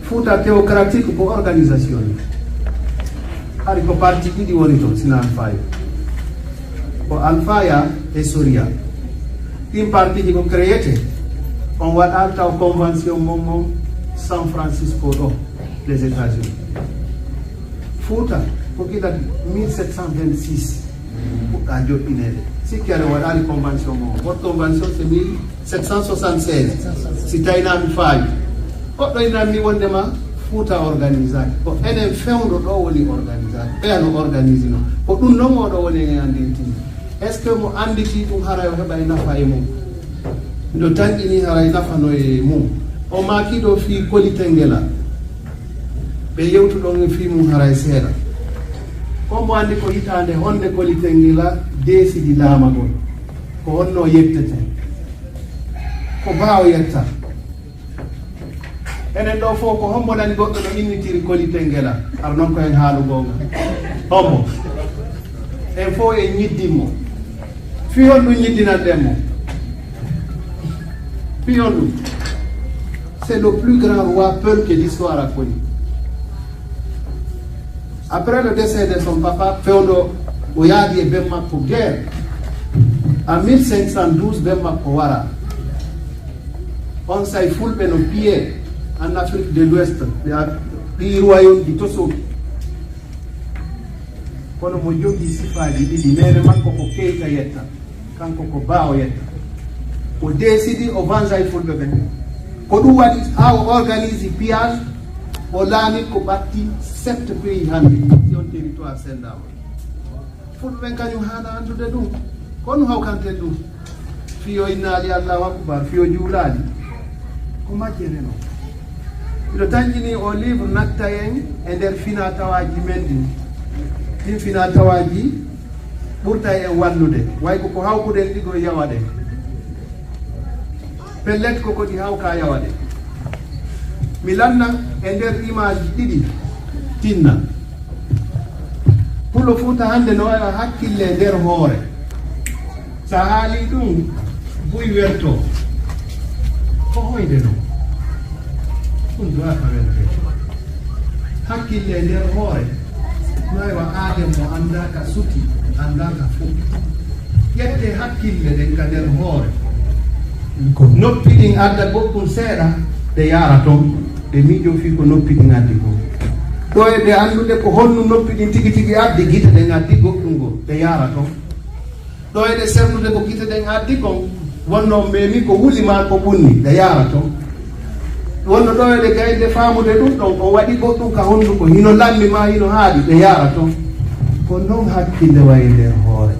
Fouta Théocratique pour organisation. Hari ko parti ɗiɗi woni to sina alfaya ko alfaya e soria ɗin parti ji ko créété on waɗa taw convention mom San Francisco ɗo les États-Unis. Fouta ko gila 1726 puɗɗa joɗɗinede sikki aɗa waɗali convention mom votre convention c'est 1776 si taynami faawi goɗɗo inanmi wondema Fouta organisation ko enen fewdo ɗo woni organisation ɓeyano organise no ko ɗum noon oɗo woni e andintini est ce que mo anditi ɗum haray o heɓa e nafa e mum ndo tanƴini haray nafano e mum o makiɗo fi kolitengela ɓe yewtuɗon e fi mum haray seeɗa on mo andi ko hitande honde kolitengela desidi laamagol ko honno yettete ko bawo yetta enen ɗo fof ko hombo nani goɗɗo no innitiri kolitengela ar noon ko en haalu gonga hombo en fof en ñiddinmo fi on ɗum ñiddinanɗen mo fi on ɗum c'est le plus grand roi Peul que l'histoire a connu. Après le décès de son papa, Fewdo Oyadi et Ben Makko guerre. En 1512, Ben Makko Wara. On s'est foulé nos pieds en Afrique de l'Ouest, le royaume du Tosso. Kono mo jogi sifaji ɗiɗi nene makko ko Keita yetta kanko ko Bao yetta o décidi o vansa e fulɓe ɓen ko ɗum waɗi ha o organise pillage o laami ko ɓatti 7 pays hande si on territoire sendama fulɓe ɓen kañum hana andude ɗum kono hawkanten ɗum fiyo innaali allahu akbar fiyo juulali ko majjene noon miɗo tañƴini o livre natta en e nder fina tawaji men ɗin ɗin fina tawaji ɓurta en wallude way ko hawkuɗen ɗigo yawaɗe pellet ko kodi hawka yawaɗe mi lanna e nder image ɗiɗi tinna pulo Fouta hande no waɗa hakkille nder hoore sa haali ɗum buy werto ko hoyde noon ɗum duwaka welde hakkille nder hoore noywa aadem mo andaka suti andaka fof ƴette hakkille ɗen ka nder hoore noppi ɗin adda goɗɗum seeɗa ɗe yara toon ɗe miijo fi ko noppi ɗin addi ko ɗo e ɗe anndude ko honnu noppi ɗin tigi tigi addi gite ɗen addi goɗɗum go ɗe yara toon ɗo e ɗe sertude ko gite ɗen addi kon wonno memi ko wulima ko ɓunni ɗe yara toon wonno ɗo e ɗe gayde faamude ɗum ɗon o waɗi goɗɗum ka hondu ko hino lammi ma hino haaɗi ɗe yara toon ko noon hakkille wayi nder hoore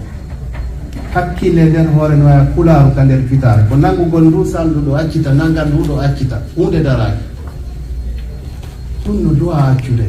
hakkille nder hoore no waya kularu ka nder fitare ko nangugol ndu salduɗo accita nangal nduɗo accita hunde daraki ɗum no duwa accude